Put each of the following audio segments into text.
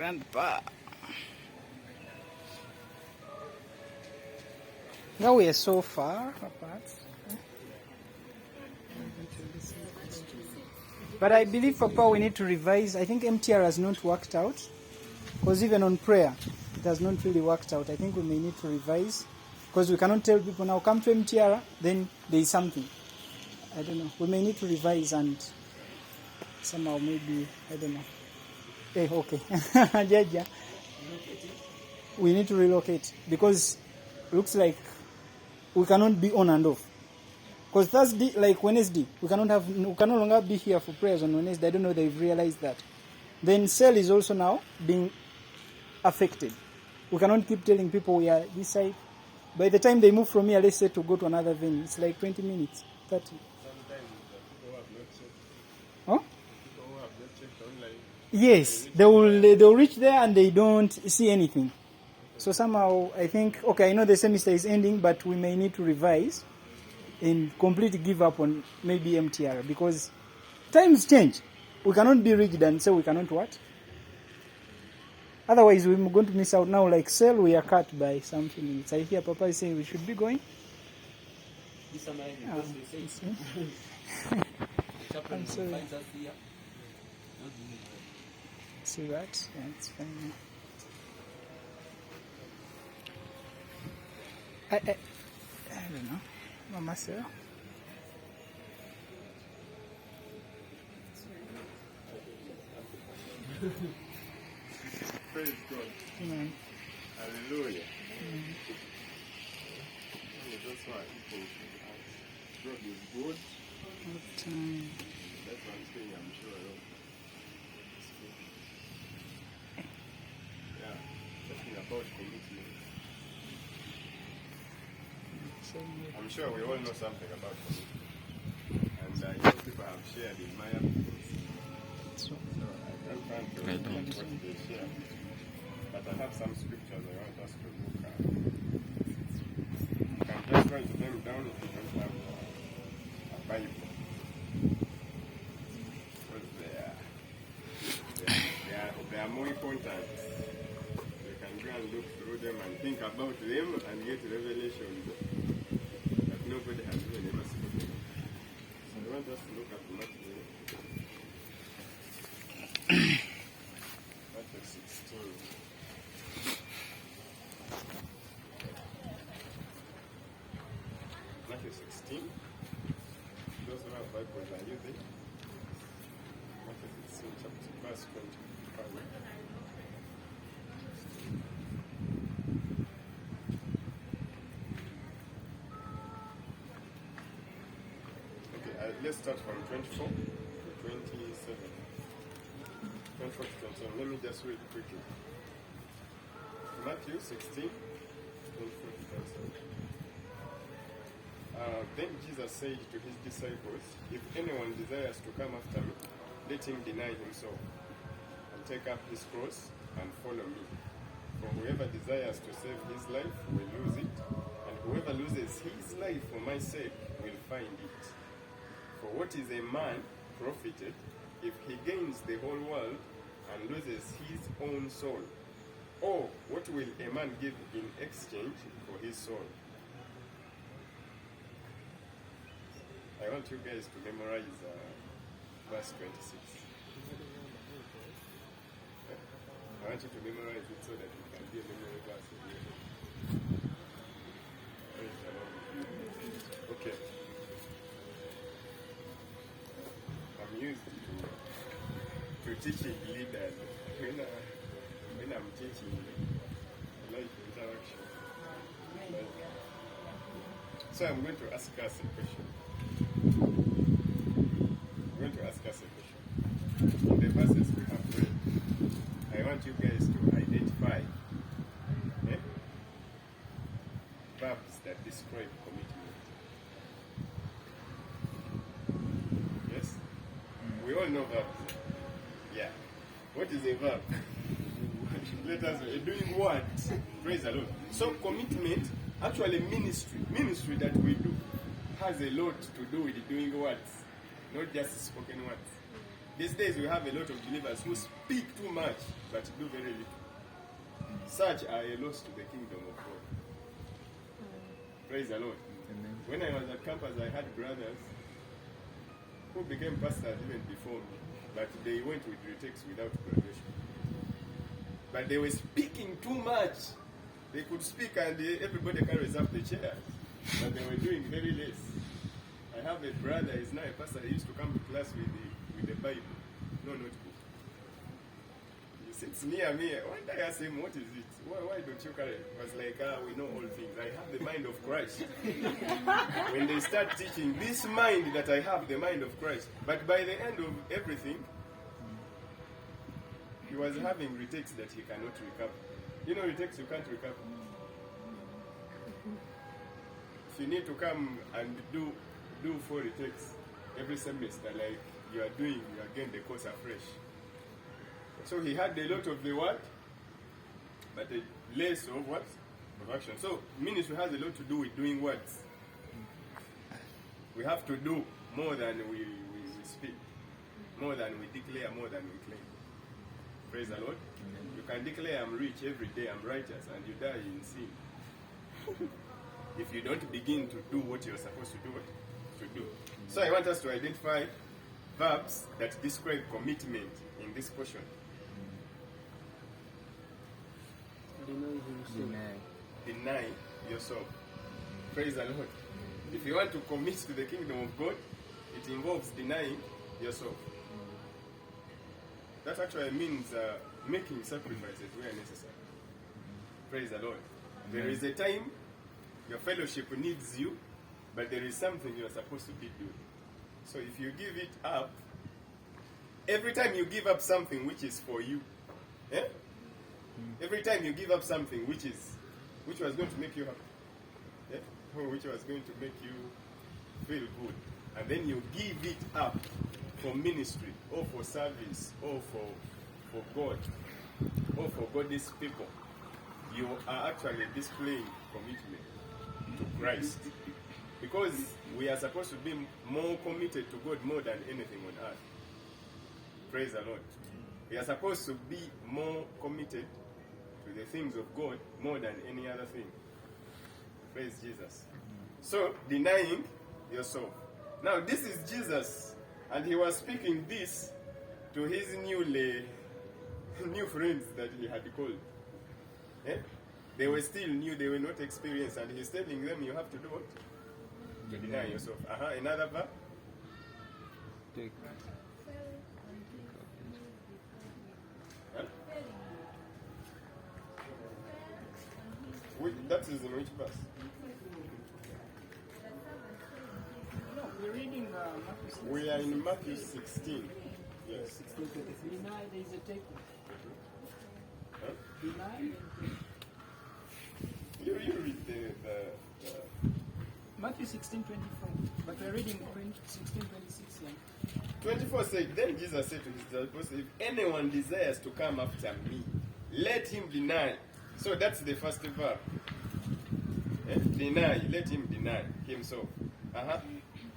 Grandpa. Now we are so far apart. But I believe, Papa, we need to revise. I think MTR has not worked out. Because even on prayer, it has not really worked out. I think we may need to revise. Because we cannot tell people now, come to MTR, then there is something. I don't know. We may need to revise and somehow maybe, I don't know. Hey, okay. Jaja. We need to relocate. Because it looks like we cannot be on and off. Because Thursday, like Wednesday, we can no longer be here for prayers on Wednesday. I don't know if they've realized that. Then cell is also now being affected. We cannot keep telling people we are this side. By the time they move from here, let's say to go to another venue, it's like 20 minutes, 30. Sometimes people have not checked. Huh? People who have not checked online. Yes, they'll reach there and they don't see anything. So somehow I think, okay, I know the semester is ending, but we may need to revise and completely give up on maybe MTR because times change. We cannot be rigid and say we cannot what? Otherwise, we're going to miss out now. Like cell, we are cut by some few minutes. I hear Papa is saying we should be going. I'm sorry. See that? Yeah, it's fine. I don't know. Mama Sarah. Praise God. Amen. Hallelujah. That's why people God is good. That's one thing I'm sure of. Yeah, talking about commitment. I'm sure we all know something about commitment. And I know people have shared in my absence. So I don't want to repeat what they share. But I have some scriptures I want us to look at. You can just write them down if you don't have a Bible. Because they are more important. You can go and look through them and think about them and get revelation that nobody has even ever spoken. So I want us to look at Matthew 16. Matthew 16. Those who have Bibles, are you there? Matthew 16, chapter verse 25. Okay, let's start from 24 to 27. 24 to 27. Let me just read quickly. Matthew 16, 24 to 27. Then Jesus said to his disciples, if anyone desires to come after me, let him deny himself and take up his cross and follow me. For whoever desires to save his life will lose it, and whoever loses his life for my sake will find it. For what is a man profited if he gains the whole world and loses his own soul? Or what will a man give in exchange for his soul? I want you guys to memorize verse 26. I want you to memorize it so that it can be a memory verse. Okay. I'm used to teaching leaders when I'm teaching life interaction. So I'm going to ask us a question. I'm going to ask us a question. In the verses we have read, I want you guys to identify verbs that describe commitment. Yes? We all know verbs. Yeah. What is a verb? Let us doing what? Praise the Lord. So commitment, actually ministry that we do has a lot to do with doing what? Not just spoken words. These days we have a lot of believers who speak too much but do very little. Such are a loss to the kingdom of God. Praise the Lord. Amen. When I was at campus, I had brothers who became pastors even before me, but they went with retakes without graduation. But they were speaking too much. They could speak and everybody can reserve the chairs, but they were doing very less. I have a brother, he's now a pastor, he used to come to class with the Bible, no notebook. He sits near me. One day I asked him, what is it? Why don't you carry it? He was like, we know all things. I have the mind of Christ. When they start teaching, this mind that I have, the mind of Christ. But by the end of everything, he was having retakes that he cannot recover. You know retakes you can't recover. If you need to come and do 4 retakes every semester, like you are doing, you again the course afresh. So he had a lot of the word, but a less of what? Of action. So ministry has a lot to do with doing words. We have to do more than we speak, more than we declare, more than we claim. Praise the Lord. You can declare I'm rich every day, I'm righteous, and you die in sin. If you don't begin to do what you're supposed to do. So I want us to identify verbs that describe commitment in this portion. Deny yourself. Praise the Lord. If you want to commit to the kingdom of God, it involves denying yourself. That actually means making sacrifices where necessary. Praise the Lord. There is a time your fellowship needs you, but there is something you are supposed to be doing. So if you give it up, every time you give up something which is for you, every time you give up something which was going to make you happy, or which was going to make you feel good, and then you give it up for ministry, or for service, or for God, or for God's people, you are actually displaying commitment to Christ. Because we are supposed to be more committed to God more than anything on earth. Praise the Lord. We are supposed to be more committed to the things of God more than any other thing. Praise Jesus. So, denying yourself. Now, this is Jesus, and he was speaking this to his new friends that he had called. They were still new, they were not experienced, and he's telling them you have to do what? To deny yourself. Another verb? Take. Huh? That is in which verse? No, we're reading Matthew 16. We are in Matthew 16. Yes. 16:23. Deny, there is a take. Huh? Deny. You read the Matthew 16:24. But we're reading 16:26 here. 24 said, then Jesus said to his disciples, if anyone desires to come after me, let him deny. So that's the first verb. Deny, let him deny himself.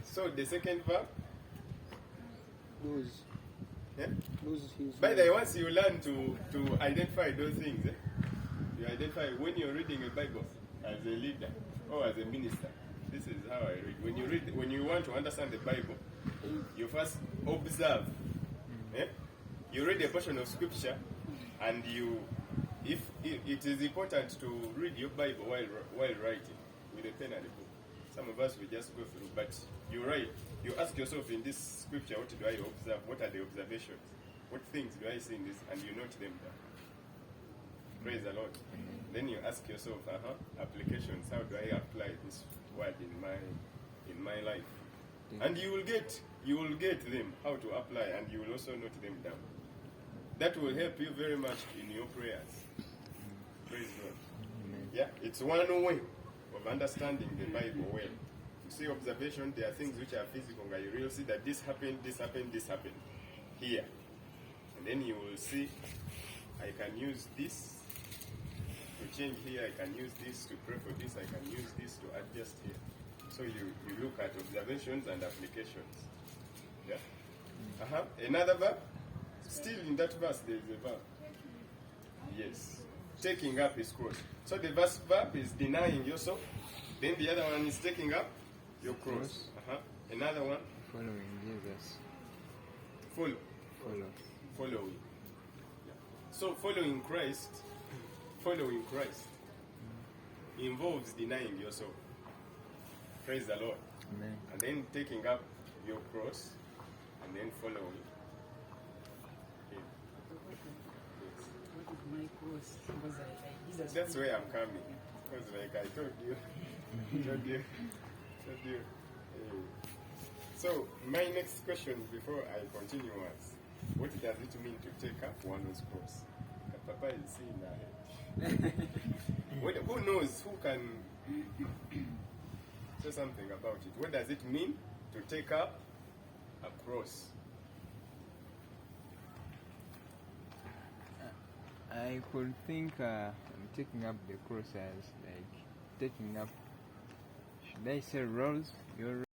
So the second verb? Lose. Lose his. By the way, once you learn to identify those things, you identify when you're reading a Bible as a leader or as a minister. This is how I read. When you want to understand the Bible, you first observe. You read a portion of scripture, and if it is important to read your Bible while writing with a pen and a book. Some of us will just go through, but you write. You ask yourself in this scripture, what do I observe? What are the observations? What things do I see in this? And you note them down. Praise the Lord. Then you ask yourself, applications. How do I apply this word in my life? And you will get them how to apply, and you will also note them down. That will help you very much in your prayers. Praise God. Yeah, it's one way of understanding the Bible well. You see observation, there are things which are physical, and you will see that this happened here. And then you will see, I can use this to change here, I can use this to pray for this, I can use this to adjust here. So you look at observations and applications. Yeah? Another verb? Still in that verse there is a verb. Yes. Taking up his cross. So the first verb is denying yourself. Then the other one is taking up your cross. Another one? Following Jesus. Follow. Follow. Following. Yeah. So following Christ involves denying yourself. Praise the Lord. Amen. And then taking up your cross and then following. Okay. What is my cross? Because Jesus. That's where I'm coming. Because like I told you. told you. So my next question before I continue was, what does it mean to take up one's cross? Papa is saying that. Who knows? Who can say something about it? What does it mean to take up a cross? I could think I'm taking up the cross as like taking up, should I say roles? Your